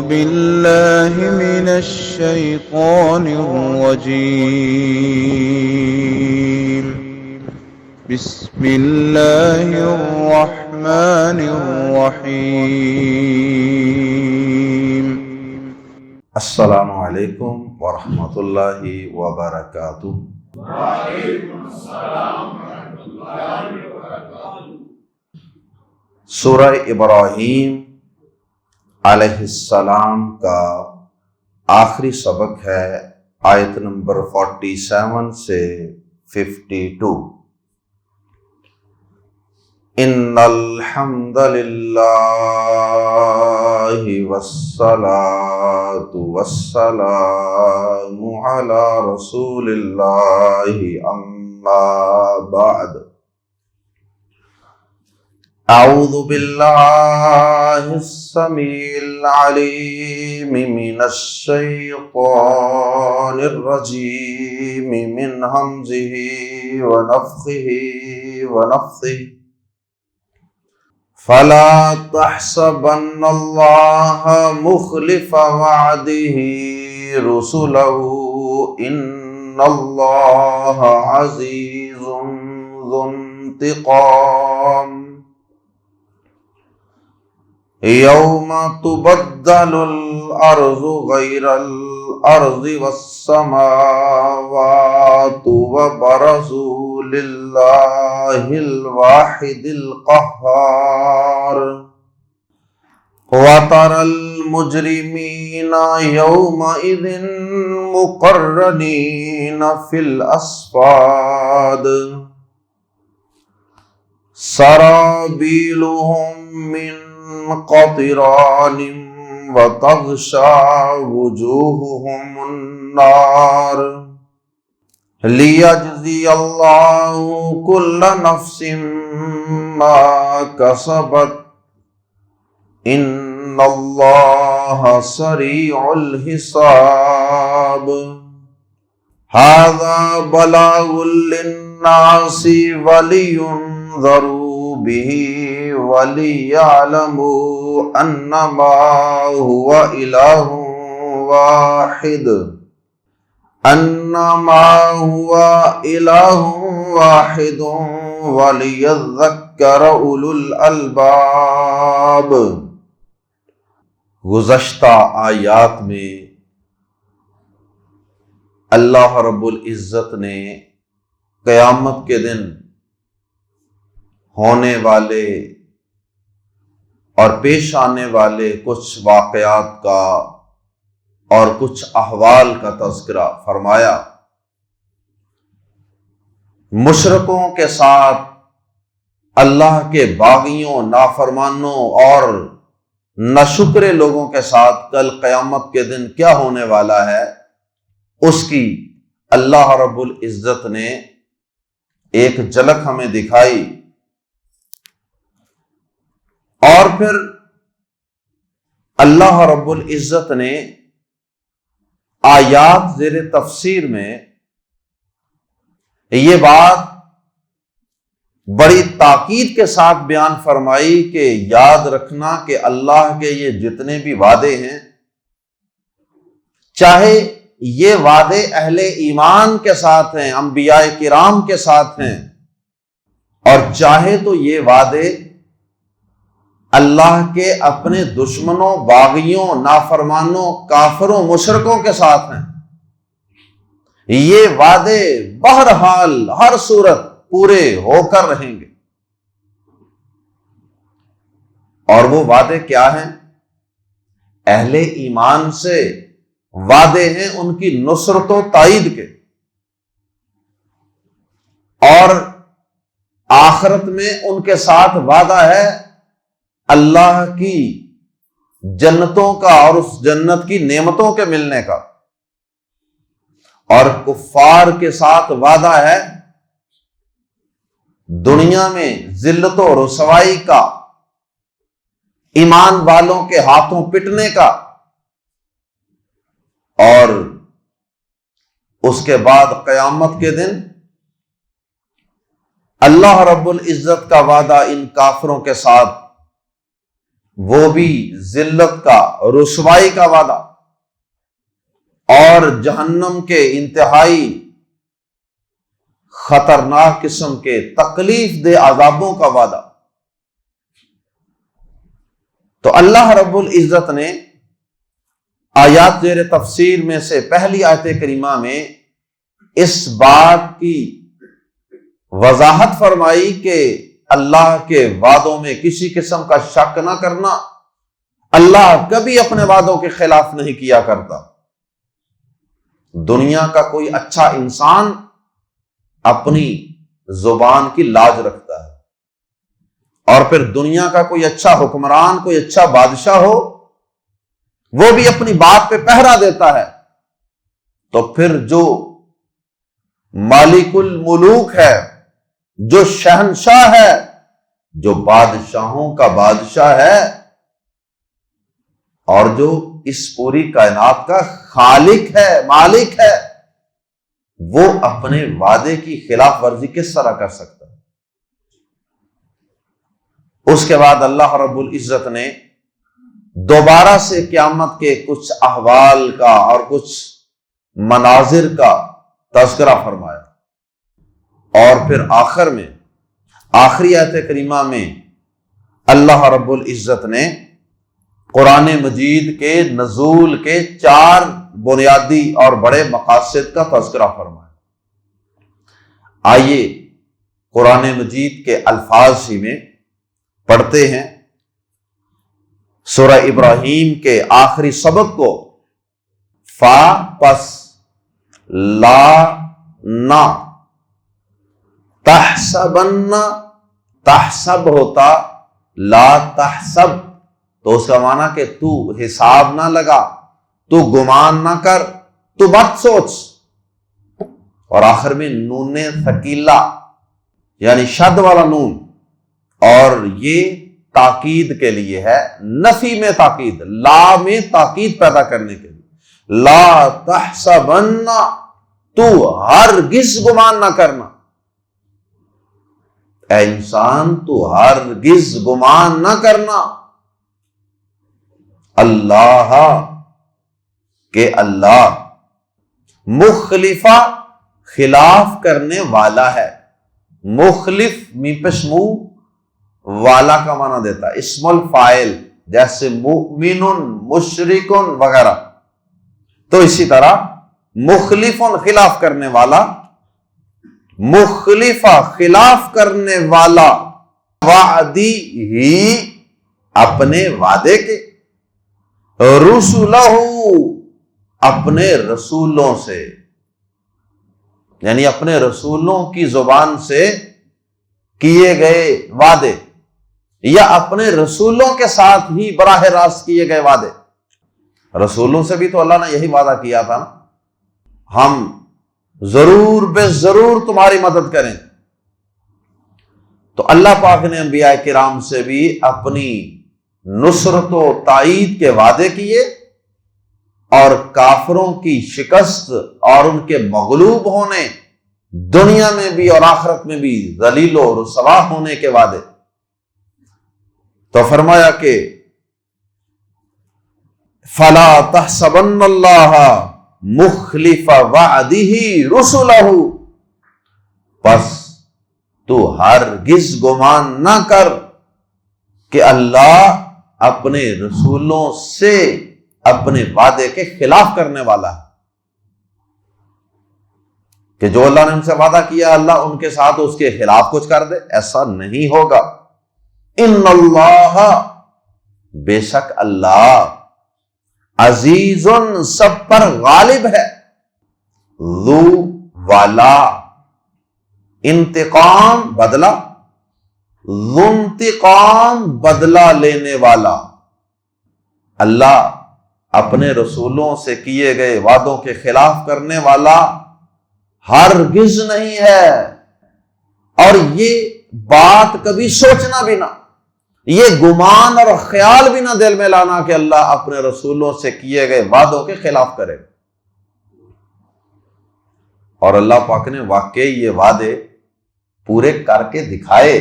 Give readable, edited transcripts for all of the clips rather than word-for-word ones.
بالله من الشيطان الرجيم. بسم الله الرحمن الرحيم. السلام علیکم ورحمۃ اللہ وبرکاتہ۔ وعلیکم السلام ورحمۃ اللہ وبرکاتہ۔ سورہ ابراہیم علیہ السلام کا آخری سبق ہے آیت نمبر 47 سے 52۔ ان الحمد للہ والصلاة والسلام علی رسول اللہ اما بعد۔ اعوذ باللہ السمیع العلیم من الشیطان الرجیم من ہمزہ ونفخہ ونفثہ۔ فلا تحسبن اللہ مخلف وعدہ رسلہ ان اللہ عزیز ذو انتقام۔ یوم تبدل الارض غیر الارض والسماوات وبرزوا للہ الواحد القہار۔ وترى المجرمین یومئذ مقرنین فی الاصفاد۔ سرابیلهم من قطران وتغشى وجوههم النار۔ لیجزی اللہ کل نفس ما کسبت ان اللہ سریع الحساب۔ ھذا بلاغ للناس ولینذروا به وَلِيَعْلَمُوا أَنَّمَا هُوَ إِلَٰهٌ وَاحِدٌ وَلِيَذَّكَّرَ أُولُو الْأَلْبَابِ۔ گزشتہ آیات میں اللہ رب العزت نے قیامت کے دن ہونے والے اور پیش آنے والے کچھ واقعات کا اور کچھ احوال کا تذکرہ فرمایا۔ مشرکوں کے ساتھ اللہ کے باغیوں، نافرمانوں اور ناشکر لوگوں کے ساتھ کل قیامت کے دن کیا ہونے والا ہے، اس کی اللہ رب العزت نے ایک جھلک ہمیں دکھائی۔ اور پھر اللہ رب العزت نے آیات زیر تفسیر میں یہ بات بڑی تاکید کے ساتھ بیان فرمائی کہ یاد رکھنا کہ اللہ کے یہ جتنے بھی وعدے ہیں، چاہے یہ وعدے اہل ایمان کے ساتھ ہیں، انبیاء کرام کے ساتھ ہیں، اور چاہے تو یہ وعدے اللہ کے اپنے دشمنوں، باغیوں، نافرمانوں، کافروں، مشرکوں کے ساتھ ہیں، یہ وعدے بہرحال ہر صورت پورے ہو کر رہیں گے۔ اور وہ وعدے کیا ہیں؟ اہل ایمان سے وعدے ہیں ان کی نصرت و تائید کے، اور آخرت میں ان کے ساتھ وعدہ ہے اللہ کی جنتوں کا اور اس جنت کی نعمتوں کے ملنے کا، اور کفار کے ساتھ وعدہ ہے دنیا میں ذلت و رسوائی کا، ایمان والوں کے ہاتھوں پٹنے کا، اور اس کے بعد قیامت کے دن اللہ رب العزت کا وعدہ ان کافروں کے ساتھ وہ بھی ذلت کا، رسوائی کا وعدہ، اور جہنم کے انتہائی خطرناک قسم کے تکلیف دہ عذابوں کا وعدہ۔ تو اللہ رب العزت نے آیات زیر تفسیر میں سے پہلی آیت کریمہ میں اس بات کی وضاحت فرمائی کہ اللہ کے وعدوں میں کسی قسم کا شک نہ کرنا، اللہ کبھی اپنے وعدوں کے خلاف نہیں کیا کرتا۔ دنیا کا کوئی اچھا انسان اپنی زبان کی لاج رکھتا ہے، اور پھر دنیا کا کوئی اچھا حکمران، کوئی اچھا بادشاہ ہو، وہ بھی اپنی بات پہ پہرا دیتا ہے۔ تو پھر جو مالک الملوک ہے، جو شہنشاہ ہے، جو بادشاہوں کا بادشاہ ہے، اور جو اس پوری کائنات کا خالق ہے، مالک ہے، وہ اپنے وعدے کی خلاف ورزی کس طرح کر سکتا ہے؟ اس کے بعد اللہ رب العزت نے دوبارہ سے قیامت کے کچھ احوال کا اور کچھ مناظر کا تذکرہ فرمایا، اور پھر آخر میں آخری آیت کریمہ میں اللہ رب العزت نے قرآن مجید کے نزول کے 4 بنیادی اور بڑے مقاصد کا تذکرہ فرمایا۔ آئیے قرآن مجید کے الفاظ ہی میں پڑھتے ہیں سورہ ابراہیم کے آخری سبق کو۔ فا پس لا نا، تحسبن، تحسب ہوتا لا تحسب، تو اس کا معنی کہ تو حساب نہ لگا، تو گمان نہ کر، تو مت سوچ۔ اور آخر میں نون ثقیلہ یعنی شد والا نون، اور یہ تاکید کے لیے ہے، نفی میں تاکید، لا میں تاکید پیدا کرنے کے لیے۔ لا تحسبن، تو ہرگز گمان نہ کرنا، اے انسان تو ہرگز گمان نہ کرنا، اللہ کہ اللہ مخلفہ خلاف کرنے والا ہے۔ مخلف میپشمو والا کا معنی دیتا ہے، اسم الفاعل، جیسے مؤمن، مشرک وغیرہ۔ تو اسی طرح مخلف خلاف کرنے والا، مخلفہ خلاف کرنے والا، وعدی ہی اپنے وعدے کے، رسولہ اپنے رسولوں سے، یعنی اپنے رسولوں کی زبان سے کیے گئے وعدے، یا اپنے رسولوں کے ساتھ ہی براہ راست کیے گئے وعدے۔ رسولوں سے بھی تو اللہ نے یہی وعدہ کیا تھا نا، ہم ضرور بے ضرور تمہاری مدد کریں۔ تو اللہ پاک نے انبیاء کرام سے بھی اپنی نصرت و تائید کے وعدے کیے، اور کافروں کی شکست اور ان کے مغلوب ہونے، دنیا میں بھی اور آخرت میں بھی ذلیل و رسوا ہونے کے وعدے۔ تو فرمایا کہ فلا تحسبن اللہ مخلف وعدہ رسلہ، پس تو ہرگز گمان نہ کر کہ اللہ اپنے رسولوں سے اپنے وعدے کے خلاف کرنے والا ہے، کہ جو اللہ نے ان سے وعدہ کیا اللہ ان کے ساتھ اس کے خلاف کچھ کر دے، ایسا نہیں ہوگا۔ ان اللہ، بے شک اللہ، عزیز سب پر غالب ہے، ذو والا، انتقام بدلہ، ذو انتقام بدلہ لینے والا۔ اللہ اپنے رسولوں سے کیے گئے وعدوں کے خلاف کرنے والا ہرگز نہیں ہے، اور یہ بات کبھی سوچنا بھی نہ، یہ گمان اور خیال بھی نہ دل میں لانا کہ اللہ اپنے رسولوں سے کیے گئے وعدوں کے خلاف کرے۔ اور اللہ پاک نے واقعی یہ وعدے پورے کر کے دکھائے۔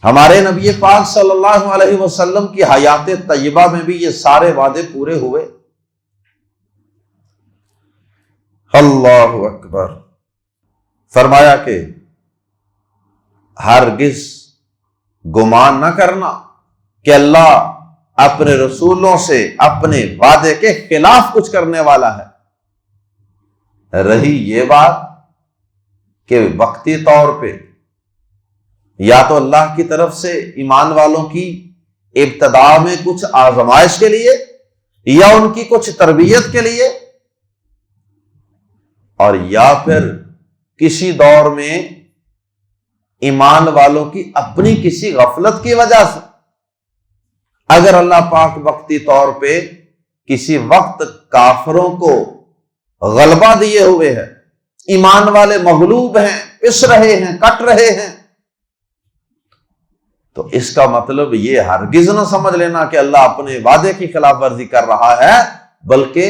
ہمارے نبی پاک صلی اللہ علیہ وسلم کی حیات طیبہ میں بھی یہ سارے وعدے پورے ہوئے۔ اللہ اکبر۔ فرمایا کہ ہرگز گمان نہ کرنا کہ اللہ اپنے رسولوں سے اپنے وعدے کے خلاف کچھ کرنے والا ہے۔ رہی یہ بات کہ وقتی طور پہ یا تو اللہ کی طرف سے ایمان والوں کی ابتدا میں کچھ آزمائش کے لیے یا ان کی کچھ تربیت کے لیے، اور یا پھر کسی دور میں ایمان والوں کی اپنی کسی غفلت کی وجہ سے، اگر اللہ پاک وقتی طور پہ کسی وقت کافروں کو غلبہ دیے ہوئے ہے، ایمان والے مغلوب ہیں، پس رہے ہیں، کٹ رہے ہیں، تو اس کا مطلب یہ ہرگز نہ سمجھ لینا کہ اللہ اپنے وعدے کی خلاف ورزی کر رہا ہے، بلکہ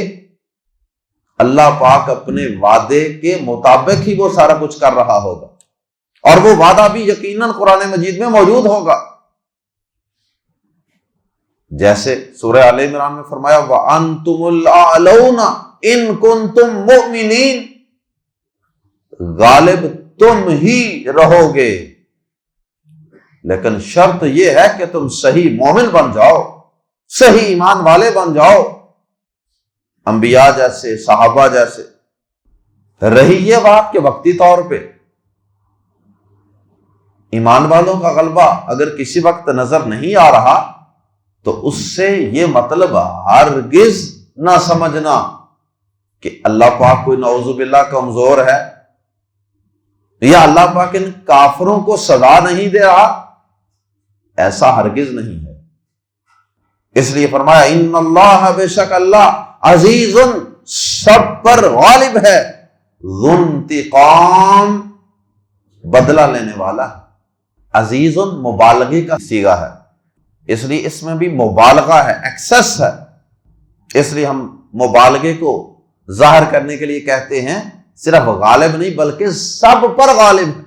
اللہ پاک اپنے وعدے کے مطابق ہی وہ سارا کچھ کر رہا ہوگا، اور وہ وعدہ بھی یقیناً قرآن مجید میں موجود ہوگا۔ جیسے سورہ آل عمران میں فرمایا وَأَنْتُمُ الْأَعْلَوْنَ إِن كُنتُم مُؤْمِنِينَ، غالب تم ہی رہو گے، لیکن شرط یہ ہے کہ تم صحیح مومن بن جاؤ، صحیح ایمان والے بن جاؤ، انبیاء جیسے، صحابہ جیسے۔ رہی یہ بات کہ وقتی طور پہ ایمان والوں کا غلبہ اگر کسی وقت نظر نہیں آ رہا، تو اس سے یہ مطلب ہرگز نہ سمجھنا کہ اللہ پاک کوئی نعوذ باللہ کمزور ہے، یا اللہ پاک ان کافروں کو سزا نہیں دے رہا، ایسا ہرگز نہیں ہے۔ اس لیے فرمایا ان اللہ، بے شک اللہ عزیز، سب پر غالب ہے، ذو انتقام، بدلہ لینے والا ہے۔ عزیز مبالغے کا صیغہ ہے، اس لیے اس میں بھی مبالغہ ہے، ایکسس ہے، اس لیے ہم مبالغے کو ظاہر کرنے کے لیے کہتے ہیں صرف غالب نہیں بلکہ سب پر غالب ہے۔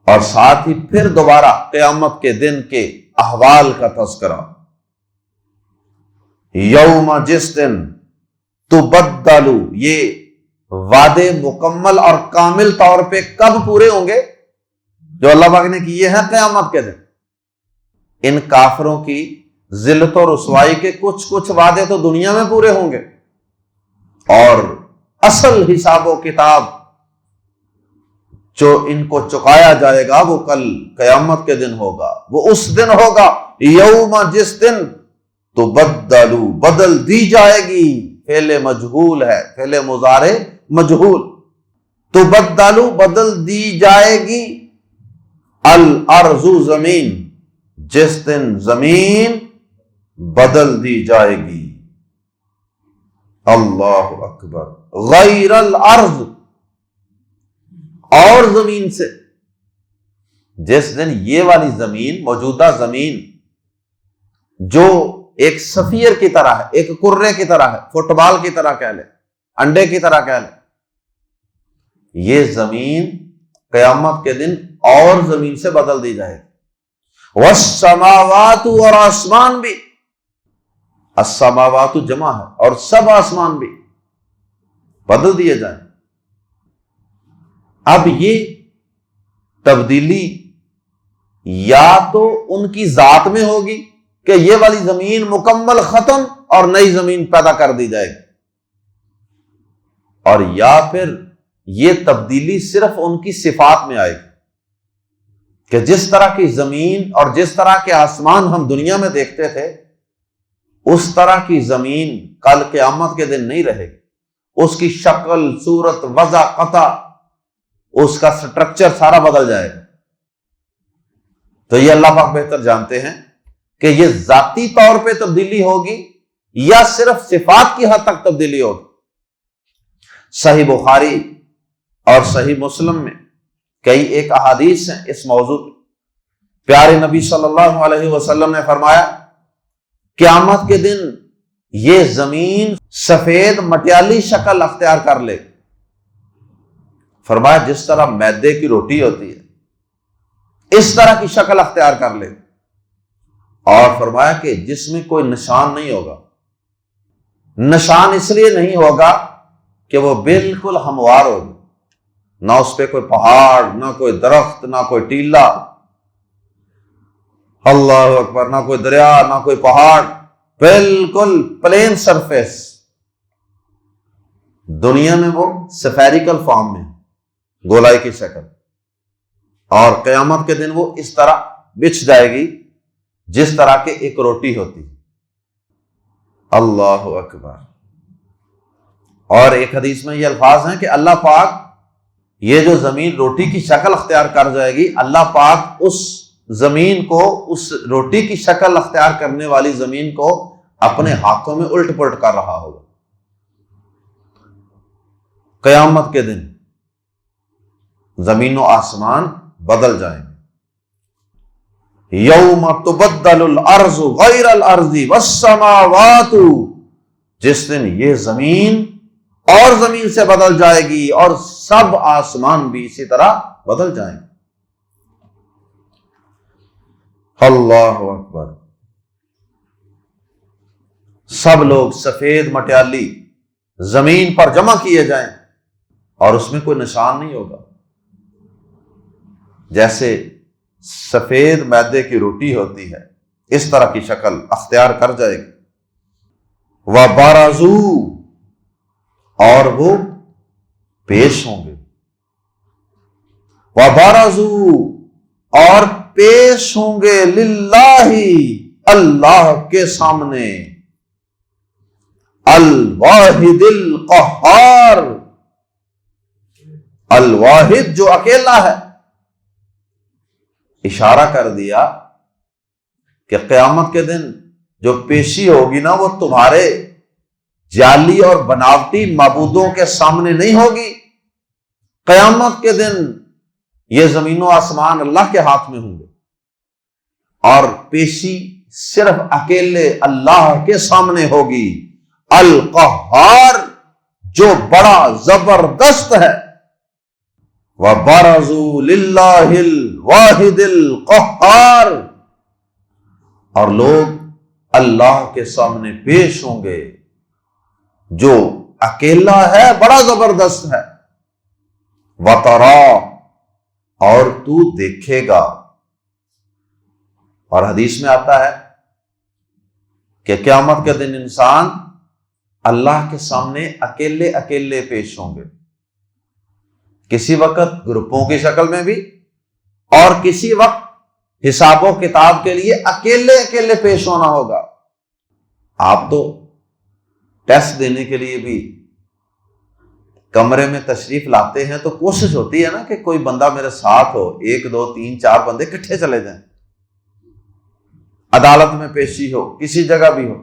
اور ساتھ ہی پھر دوبارہ قیامت کے دن کے احوال کا تذکرہ، یوم، جس دن، تبدل، یہ وعدے مکمل اور کامل طور پہ کب پورے ہوں گے؟ جو اللہ پاک نے کیے ہیں قیامت کے دن۔ ان کافروں کی ذلت و رسوائی کے کچھ وعدے تو دنیا میں پورے ہوں گے، اور اصل حساب و کتاب جو ان کو چکایا جائے گا وہ کل قیامت کے دن ہوگا۔ وہ اس دن ہوگا یوم، جس دن تبدل، بدل دی جائے گی، فعل مجہول ہے، فعل مضارع مجہول، تبدل، بدل دی جائے گی، الارض، زمین، جس دن زمین بدل دی جائے گی، اللہ اکبر، غیر الارض، اور زمین سے، جس دن یہ والی زمین، موجودہ زمین جو ایک سفیر کی طرح ہے، ایک کرے کی طرح ہے، فٹ بال کی طرح کہہ لیں، انڈے کی طرح کہہ لیں، یہ زمین قیامت کے دن اور زمین سے بدل دی جائے گی۔ والسماوات، اور آسمان بھی، السماوات جمع ہے، اور سب آسمان بھی بدل دیے جائیں۔ اب یہ تبدیلی یا تو ان کی ذات میں ہوگی کہ یہ والی زمین مکمل ختم اور نئی زمین پیدا کر دی جائے گی، اور یا پھر یہ تبدیلی صرف ان کی صفات میں آئے گی کہ جس طرح کی زمین اور جس طرح کے آسمان ہم دنیا میں دیکھتے تھے، اس طرح کی زمین کل قیامت کے دن نہیں رہے گی، اس کی شکل، صورت، وضع، قطع، اس کا سٹرکچر سارا بدل جائے گا۔ تو یہ اللہ پاک بہتر جانتے ہیں کہ یہ ذاتی طور پہ تبدیلی ہوگی یا صرف صفات کی حد تک تبدیلی ہوگی۔ صحیح بخاری اور صحیح مسلم میں کئی ایک احادیث ہیں اس موضوع پہ۔ پیارے نبی صلی اللہ علیہ وسلم نے فرمایا قیامت کے دن یہ زمین سفید مٹیالی شکل اختیار کر لے۔ فرمایا جس طرح میدے کی روٹی ہوتی ہے اس طرح کی شکل اختیار کر لے. اور فرمایا کہ جس میں کوئی نشان نہیں ہوگا. نشان اس لیے نہیں ہوگا کہ وہ بالکل ہموار ہوگی، نہ اس پہ کوئی پہاڑ، نہ کوئی درخت، نہ کوئی ٹیلا، اللہ اکبر، نہ کوئی دریا، نہ کوئی پہاڑ، بالکل پلین سرفیس. دنیا میں وہ سفیریکل فارم میں، گولائی کی شکل، اور قیامت کے دن وہ اس طرح بچھ جائے گی جس طرح کہ ایک روٹی ہوتی. اللہ اکبر. اور ایک حدیث میں یہ الفاظ ہیں کہ اللہ پاک یہ جو زمین روٹی کی شکل اختیار کر جائے گی، اللہ پاک اس زمین کو، اس روٹی کی شکل اختیار کرنے والی زمین کو اپنے ہاتھوں میں الٹ پلٹ کر رہا ہوگا. قیامت کے دن زمین و آسمان بدل جائیں گے. یوم تبدل الارض غیر الارض والسماوات، جس دن یہ زمین اور زمین سے بدل جائے گی اور سب آسمان بھی اسی طرح بدل جائیں گے. اللہ اکبر. سب لوگ سفید مٹیالی زمین پر جمع کیے جائیں اور اس میں کوئی نشان نہیں ہوگا. جیسے سفید میدے کی روٹی ہوتی ہے اس طرح کی شکل اختیار کر جائے گی. وَبَرَزُوا، اور وہ پیش ہوں گے. وَبَرَزُوا، اور پیش ہوں گے للہ، اللہ کے سامنے، الواحد القہار، الواحد جو اکیلا ہے. اشارہ کر دیا کہ قیامت کے دن جو پیشی ہوگی نا، وہ تمہارے جعلی اور بناوٹی معبودوں کے سامنے نہیں ہوگی. قیامت کے دن یہ زمین و آسمان اللہ کے ہاتھ میں ہوں گے اور پیشی صرف اکیلے اللہ کے سامنے ہوگی. القہار، جو بڑا زبردست ہے. وَبَرَزُوا لِلَّهِ الْوَاحِدِ الْقَهَّارِ، اور لوگ اللہ کے سامنے پیش ہوں گے جو اکیلا ہے، بڑا زبردست ہے. وَتَرَا، اور تو دیکھے گا. اور حدیث میں آتا ہے کہ قیامت کے دن انسان اللہ کے سامنے اکیلے اکیلے پیش ہوں گے، کسی وقت گروپوں کی شکل میں بھی، اور کسی وقت حساب و کتاب کے لیے اکیلے اکیلے پیش ہونا ہوگا. آپ تو ٹیسٹ دینے کے لیے بھی کمرے میں تشریف لاتے ہیں تو کوشش ہوتی ہے نا کہ کوئی بندہ میرے ساتھ ہو، 1 2 3 4 بندے اکٹھے چلے جائیں. عدالت میں پیشی ہو، کسی جگہ بھی ہو،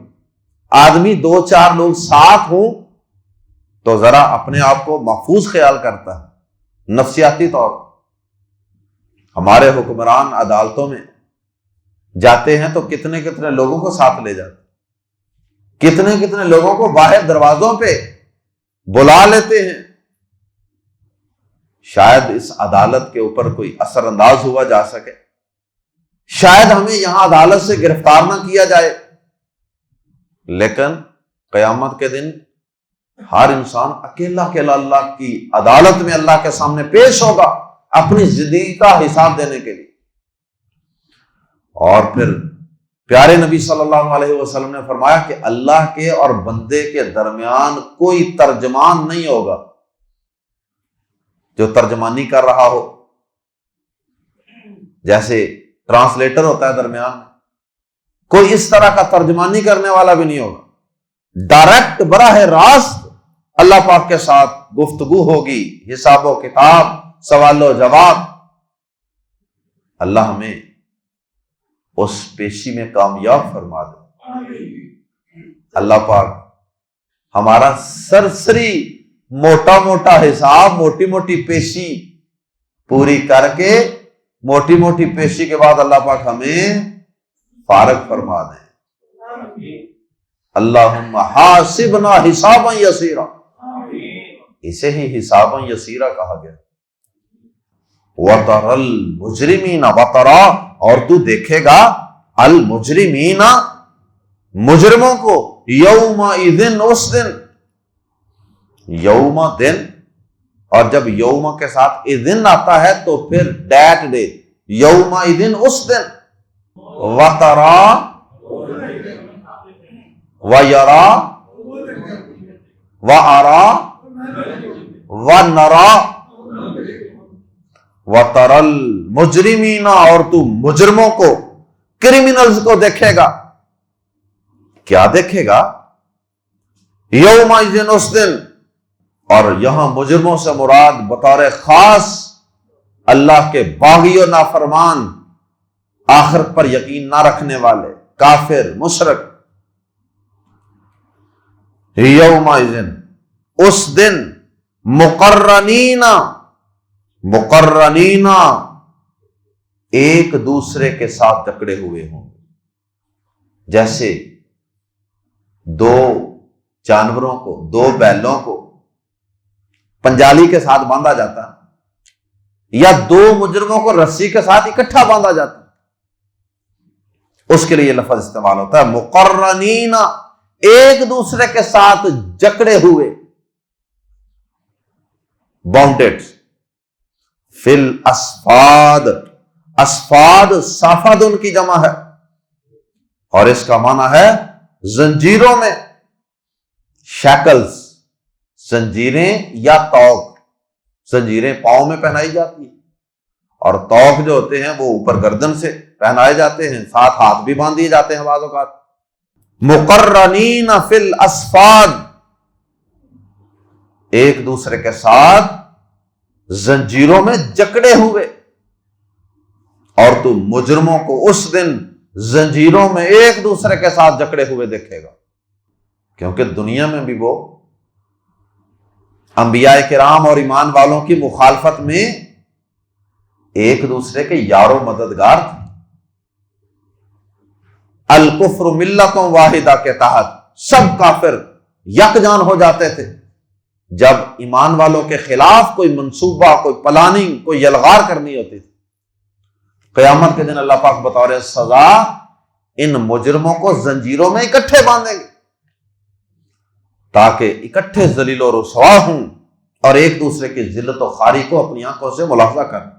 آدمی 2 4 لوگ ساتھ ہوں تو ذرا اپنے آپ کو محفوظ خیال کرتا ہے. نفسیاتی طور ہمارے حکمران عدالتوں میں جاتے ہیں تو کتنے کتنے لوگوں کو ساتھ لے جاتے، کتنے کتنے لوگوں کو باہر دروازوں پہ بلا لیتے ہیں. شاید اس عدالت کے اوپر کوئی اثر انداز ہوا جا سکے، شاید ہمیں یہاں عدالت سے گرفتار نہ کیا جائے. لیکن قیامت کے دن ہر انسان اکیلا اکیلا اللہ کی عدالت میں اللہ کے سامنے پیش ہوگا اپنی زندگی کا حساب دینے کے لیے. اور پھر پیارے نبی صلی اللہ علیہ وسلم نے فرمایا کہ اللہ کے اور بندے کے درمیان کوئی ترجمان نہیں ہوگا جو ترجمانی کر رہا ہو. جیسے ٹرانسلیٹر ہوتا ہے درمیان میں، کوئی اس طرح کا ترجمانی کرنے والا بھی نہیں ہوگا. ڈائریکٹ براہ راست اللہ پاک کے ساتھ گفتگو ہوگی، حساب و کتاب، سوال و جواب. اللہ ہمیں اس پیشی میں کامیاب فرما دے. اللہ پاک ہمارا سرسری موٹا موٹا حساب، موٹی موٹی پیشی پوری کر کے، موٹی موٹی پیشی کے بعد اللہ پاک ہمیں فارغ فرما دیں. اللہم حاسبنا حسابا یسیرا، اسے ہی حسابا یسیرا کہا گیا. وَتَرَى الْمُجْرِمِينَ وَتَرَى اور تو دیکھے گا المجرمین مجرموں کو یومئذ اس دن، یوم دن، اور جب یوم کے ساتھ اذن آتا ہے تو پھر ڈیٹ ڈے، یومئذ اس دن، وَتَرَى وَيَرَى وَأَرَى وَنَرَى وَتَرَى الْمُجْرِمِينَ اور تو مجرموں کو، کرمنلز کو دیکھے گا۔ کیا دیکھے گا؟ یومئذ اس دن، اور یہاں مجرموں سے مراد بطور خاص اللہ کے باغی و نافرمان، آخرت پر یقین نہ رکھنے والے، کافر، مشرک۔ یومئذ اس دن، مقرنین مقرنین ایک دوسرے کے ساتھ جکڑے ہوئے ہوں گے، جیسے دو جانوروں کو، دو بیلوں کو پنجالی کے ساتھ باندھا جاتا یا دو مجرموں کو رسی کے ساتھ اکٹھا باندھا جاتا، اس کے لیے لفظ استعمال ہوتا ہے مقرنین، ایک دوسرے کے ساتھ جکڑے ہوئے، باؤنڈیڈ، فی الاسفاد، اسفاد صافد ان کی جمع ہے، اور اس کا معنی ہے زنجیروں میں، شیکلز، زنجیریں یا توق، زنجیریں پاؤں میں پہنائی جاتی ہیں، اور توق جو ہوتے ہیں وہ اوپر گردن سے پہنائے جاتے ہیں، ساتھ ہاتھ بھی باندھ دیے جاتے ہیں بعض اوقات۔ مقرنین فی الاسفاد، ایک دوسرے کے ساتھ زنجیروں میں جکڑے ہوئے، اور تو مجرموں کو اس دن زنجیروں میں ایک دوسرے کے ساتھ جکڑے ہوئے دیکھے گا، کیونکہ دنیا میں بھی وہ انبیاء کرام اور ایمان والوں کی مخالفت میں ایک دوسرے کے یار و مددگار تھے۔ الکفر ملت واحدہ کے تحت سب کافر یکجان ہو جاتے تھے، جب ایمان والوں کے خلاف کوئی منصوبہ، کوئی پلاننگ، کوئی یلغار کرنی ہوتی تھی۔ قیامت کے دن اللہ پاک بطور سزا ان مجرموں کو زنجیروں میں اکٹھے باندھیں گے تاکہ اکٹھے ذلیل و رسوا ہوں اور ایک دوسرے کی ذلت و خواری کو اپنی آنکھوں سے ملاحظہ کریں۔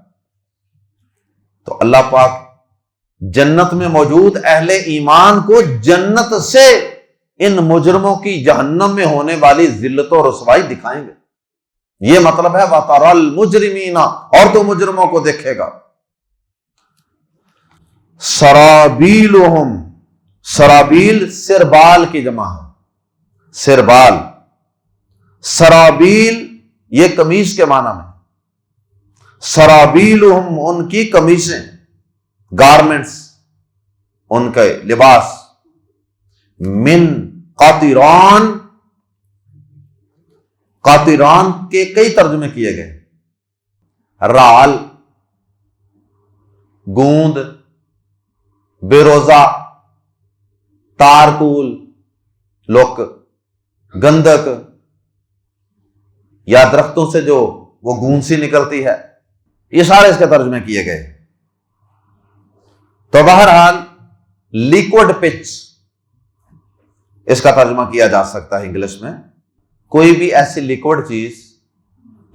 تو اللہ پاک جنت میں موجود اہل ایمان کو جنت سے ان مجرموں کی جہنم میں ہونے والی ذلت و رسوائی دکھائیں گے۔ یہ مطلب ہے وَتَرَى الْمُجْرِمِينَ، اور تو مجرموں کو دیکھے گا۔ سرابیلہم، سرابیل سربال کی جمع ہے، سربال، سرابیل یہ قمیص کے معنی میں، سرابیلہم ان کی قمیصیں، گارمنٹس، ان کے لباس، من قطران، قطران کے کئی ترجمے کیے گئے، رال، گوند، بیروزہ، تارکول، لوک، گندک، یا درختوں سے جو وہ گوند سی نکلتی ہے، یہ سارے اس کے ترجمے کیے گئے۔ تو بہرحال لیکوڈ پچ اس کا ترجمہ کیا جا سکتا ہے انگلش میں، کوئی بھی ایسی لیکوڈ چیز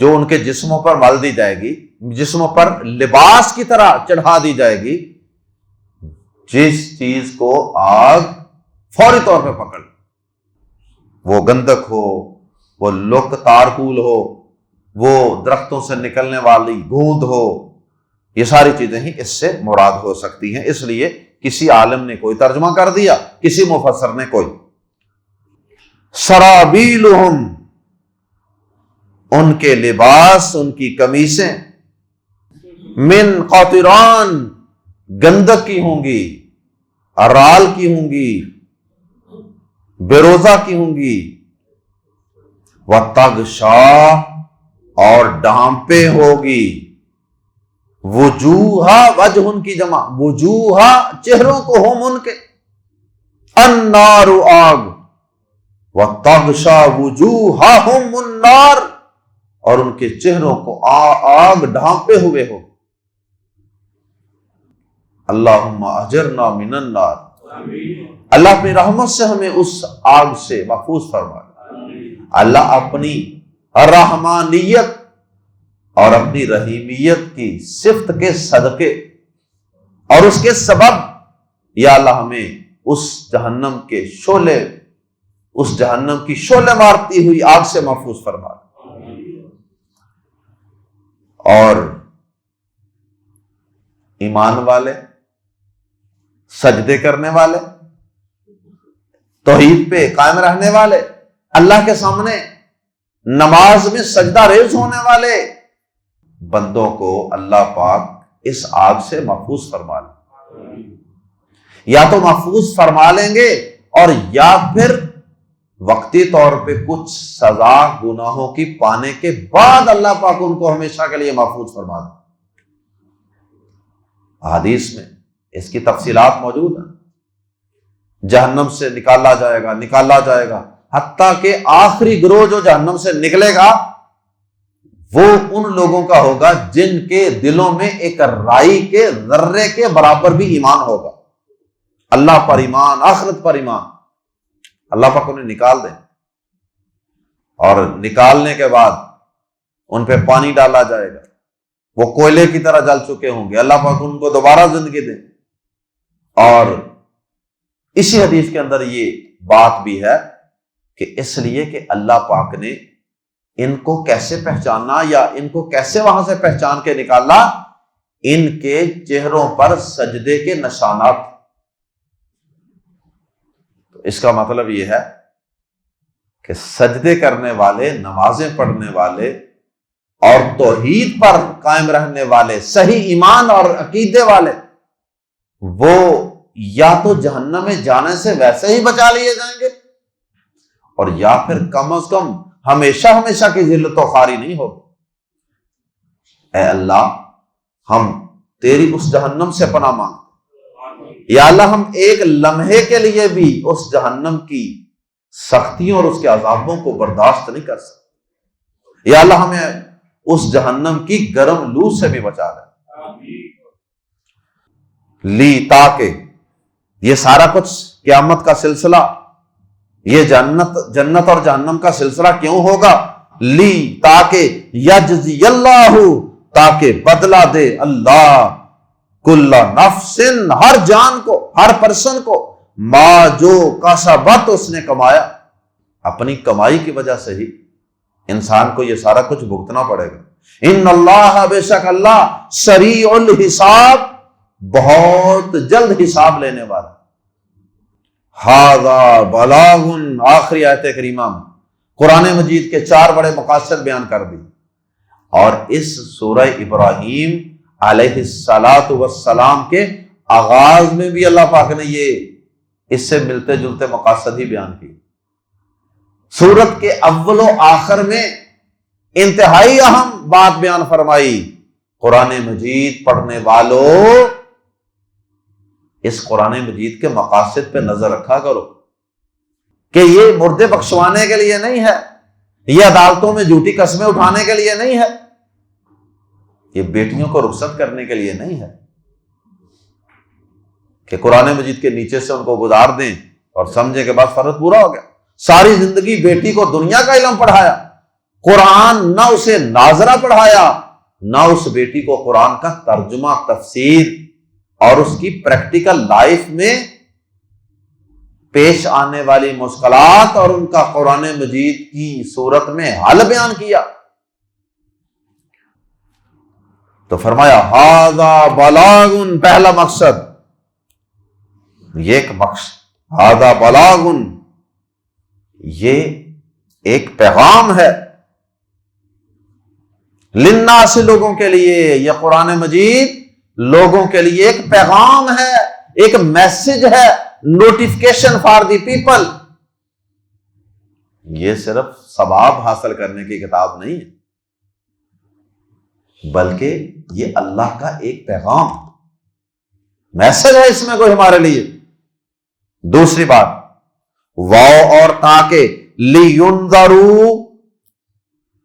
جو ان کے جسموں پر مل دی جائے گی، جسموں پر لباس کی طرح چڑھا دی جائے گی، جس چیز کو آگ فوری طور پہ پکڑ، وہ گندک ہو، وہ لوک تارکول ہو، وہ درختوں سے نکلنے والی گوند ہو، یہ ساری چیزیں ہی اس سے مراد ہو سکتی ہیں۔ اس لیے کسی عالم نے کوئی ترجمہ کر دیا، کسی مفسر نے کوئی۔ سرابیلہم، ان کے لباس، ان کی قمیصیں، من قطران، گندک کی ہوں گی، رال کی ہوں گی، بیروزہ کی ہوں گی، وَتَغْشَا، اور ڈھانپے ہوگی، وجوہ، وجہ ان کی جمع، وجوہ چہروں کو، ہم ان کے، النار آگ، وَتَغْشَا وجوہہم النار، اور ان کے چہروں کو آگ ڈھانپے ہوئے ہو۔ اللہم اجرنا من النار، اللہ اپنی رحمت سے ہمیں اس آگ سے محفوظ فرمائے۔ اللہ اپنی رحمانیت اور اپنی رحیمیت کی صفت کے صدقے اور اس کے سبب یا اللہ ہمیں اس جہنم کے شعلے، اس جہنم کی شعلے مارتی ہوئی آگ سے محفوظ فرما۔ اور ایمان والے، سجدے کرنے والے، توحید پہ قائم رہنے والے، اللہ کے سامنے نماز میں سجدہ ریز ہونے والے بندوں کو اللہ پاک اس آگ سے محفوظ فرما لیں، یا تو محفوظ فرما لیں گے اور یا پھر وقتی طور پہ کچھ سزا گناہوں کی پانے کے بعد اللہ پاک ان کو ہمیشہ کے لیے محفوظ فرما دیں۔ حدیث میں اس کی تفصیلات موجود ہیں، جہنم سے نکالا جائے گا حتیٰ کہ آخری گروہ جو جہنم سے نکلے گا وہ ان لوگوں کا ہوگا جن کے دلوں میں ایک رائی کے ذرے کے برابر بھی ایمان ہوگا، اللہ پر ایمان، آخرت پر ایمان۔ اللہ پاک انہیں نکال دیں اور نکالنے کے بعد ان پہ پانی ڈالا جائے گا، وہ کوئلے کی طرح جل چکے ہوں گے، اللہ پاک ان کو دوبارہ زندگی دیں۔ اور اسی حدیث کے اندر یہ بات بھی ہے کہ اس لیے کہ اللہ پاک نے ان کو کیسے پہچانا یا ان کو کیسے وہاں سے پہچان کے نکالا، ان کے چہروں پر سجدے کے نشانات۔ تو اس کا مطلب یہ ہے کہ سجدے کرنے والے، نمازیں پڑھنے والے اور توحید پر قائم رہنے والے، صحیح ایمان اور عقیدے والے، وہ یا تو جہنم میں جانے سے ویسے ہی بچا لیے جائیں گے اور یا پھر کم از کم ہمیشہ کی ذلت و خواری نہیں ہوگی۔ اے اللہ، ہم تیری اس جہنم سے پناہ مانگتے، یا اللہ ہم ایک لمحے کے لیے بھی اس جہنم کی سختیوں اور اس کے عذابوں کو برداشت نہیں کر سکتے، یا اللہ ہمیں اس جہنم کی گرم لو سے بھی بچا لے لی، تاکہ یہ سارا کچھ قیامت کا سلسلہ، یہ جنت اور جہنم کا سلسلہ کیوں ہوگا؟ لی، تاکہ یجزی اللہ، تاکہ بدلہ دے اللہ کل نفس، ہر جان کو، ہر پرسن کو، ما جو کسبت، اس نے کمایا، اپنی کمائی کی وجہ سے ہی انسان کو یہ سارا کچھ بھگتنا پڑے گا۔ ان اللہ، بے شک اللہ، سریع الحساب، بہت جلد حساب لینے والا۔ ھذا بلاغ، آخری آیت کریمہ میں قرآن مجید کے 4 بڑے مقاصد بیان کر دی، اور اس سورہ ابراہیم علیہ السلام کے آغاز میں بھی اللہ پاک نے یہ اس سے ملتے جلتے مقاصد ہی بیان کی۔ سورت کے اول و آخر میں انتہائی اہم بات بیان فرمائی، قرآن مجید پڑھنے والوں اس قرآن مجید کے مقاصد پہ نظر رکھا کرو کہ یہ مردے بخشوانے کے لیے نہیں ہے، یہ عدالتوں میں جھوٹی قسمیں اٹھانے کے لیے نہیں ہے، یہ بیٹیوں کو رخصت کرنے کے لیے نہیں ہے کہ قرآن مجید کے نیچے سے ان کو گزار دیں اور سمجھیں کہ بس فرض پورا ہو گیا۔ ساری زندگی بیٹی کو دنیا کا علم پڑھایا، قرآن نہ اسے ناظرہ پڑھایا، نہ اس بیٹی کو قرآن کا ترجمہ، تفسیر اور اس کی پریکٹیکل لائف میں پیش آنے والی مشکلات اور ان کا قرآن مجید کی صورت میں حل بیان کیا۔ تو فرمایا ھذا بلاغ، پہلا مقصد یہ ایک مقصد، ھذا بلاغ، یہ ایک پیغام ہے، للناس، لوگوں کے لیے، یہ قرآن مجید لوگوں کے لیے ایک پیغام ہے، ایک میسج ہے، نوٹیفکیشن فار دی پیپل۔ یہ صرف ثواب حاصل کرنے کی کتاب نہیں ہے، بلکہ یہ اللہ کا ایک پیغام، میسج ہے اس میں کوئی ہمارے لیے۔ دوسری بات، واو اور تاکہ، لینذروا،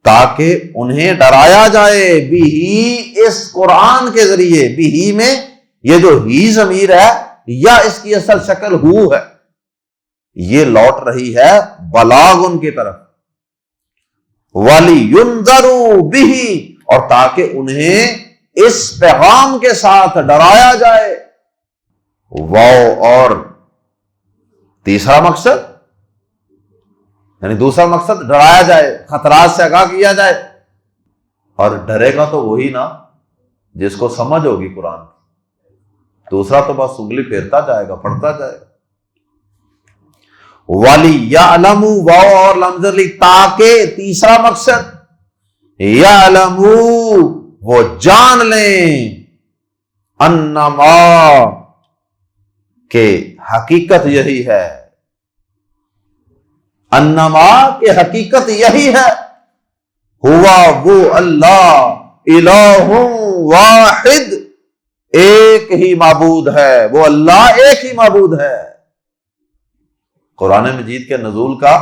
تاکہ انہیں ڈرایا جائے، بھی اس قرآن کے ذریعے، بھی میں یہ جو ہی ضمیر ہے یا اس کی اصل شکل ہو ہے، یہ لوٹ رہی ہے بلاغن کی طرف، وَلِيُنذَرُوا بِهِ، اور تاکہ انہیں اس پیغام کے ساتھ ڈرایا جائے۔ واو اور تیسرا مقصد، یعنی دوسرا مقصد ڈرایا جائے، خطرات سے آگاہ کیا جائے، اور ڈرے گا تو وہی نا جس کو سمجھ ہوگی قرآن کی، دوسرا تو بس انگلی پھیرتا جائے گا، پڑھتا جائے گا۔ وَلِيَعْلَمُوا، واو اور لمز لی، تاکہ تیسرا مقصد، یعلموا، وہ جان لیں، انما، کہ حقیقت یہی ہے، انما کہ حقیقت یہی ہے، ہوا وہ اللہ، الہ واحد، ایک ہی معبود ہے، وہ اللہ ایک ہی معبود ہے۔ قرآن مجید کے نزول کا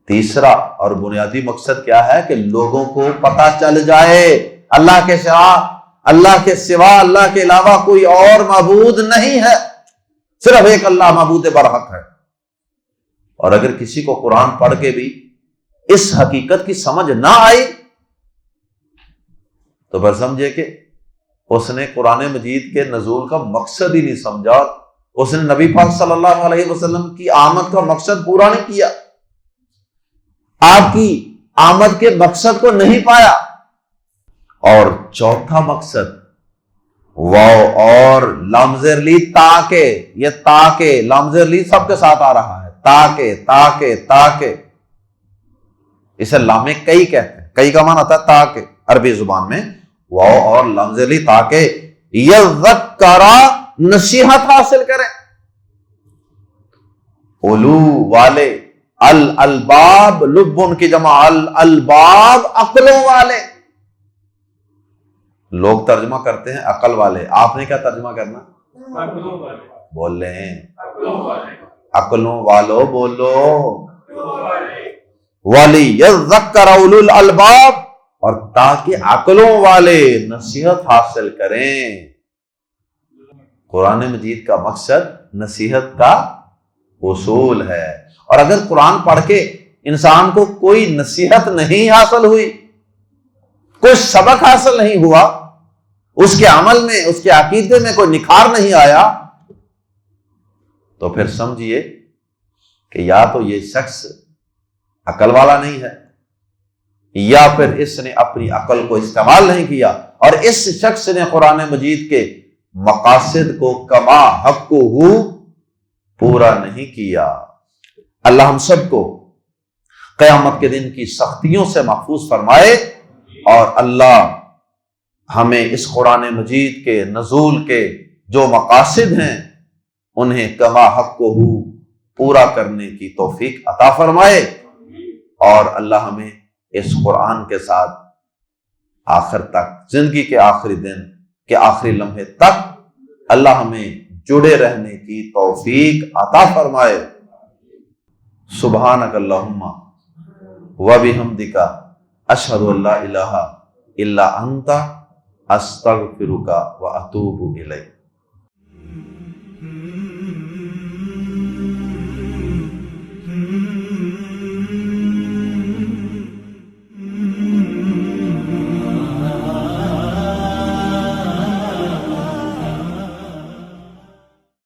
تیسرا اور بنیادی مقصد کیا ہے کہ لوگوں کو پتہ چل جائے اللہ کے سوا اللہ کے علاوہ کوئی اور معبود نہیں ہے، صرف ایک اللہ معبود برحق ہے۔ اور اگر کسی کو قرآن پڑھ کے بھی اس حقیقت کی سمجھ نہ آئی تو پھر سمجھے کہ اس نے قرآن مجید کے نزول کا مقصد ہی نہیں سمجھا، اس نے نبی پاک صلی اللہ علیہ وسلم کی آمد کا مقصد پورا نہیں کیا، آپ کی آمد کے مقصد کو نہیں پایا۔ اور چوتھا مقصد، واو اور لام زیر لی، تاکہ، یہ تاکہ لام زیر لی سب کے ساتھ آ رہا ہے، تاکہ اسے لام کئی کہتے ہیں، کئی کا معنی آتا ہے تاکہ عربی زبان میں، واو اور لام زیر لی تاکہ یذکرا، نصیحت حاصل کریں، اولو والے، الالباب، لب ان کی جمع، الالباب عقلوں والے، لوگ ترجمہ کرتے ہیں عقل والے، آپ نے کیا ترجمہ کرنا؟ عقلوں والے، بول لیں عقلوں والے، عقلوں والو، بولو، عقلوں والے، وَلِيَذَّكَّرَ أُولُو الْأَلْبَابِ، اور تاکہ عقلوں والے نصیحت حاصل کریں۔ قرآن مجید کا مقصد نصیحت کا اصول ہے، اور اگر قرآن پڑھ کے انسان کو کوئی نصیحت نہیں حاصل ہوئی، کوئی سبق حاصل نہیں ہوا، اس کے عمل میں، اس کے عقیدے میں کوئی نکھار نہیں آیا، تو پھر سمجھیے کہ یا تو یہ شخص عقل والا نہیں ہے، یا پھر اس نے اپنی عقل کو استعمال نہیں کیا، اور اس شخص نے قرآن مجید کے مقاصد کو کما حق ہو پورا نہیں کیا۔ اللہ ہم سب کو قیامت کے دن کی سختیوں سے محفوظ فرمائے، اور اللہ ہمیں اس قرآن مجید کے نزول کے جو مقاصد ہیں انہیں کما حق ہو پورا کرنے کی توفیق عطا فرمائے، اور اللہ ہمیں اس قرآن کے ساتھ آخر تک، زندگی کے آخری دن کے آخری لمحے تک اللہ ہمیں جڑے رہنے کی توفیق عطا فرمائے۔ سبحانک اللہم وبحمدک، اشہد ان لا الہ الا انت، استغفرک واتوب الیک۔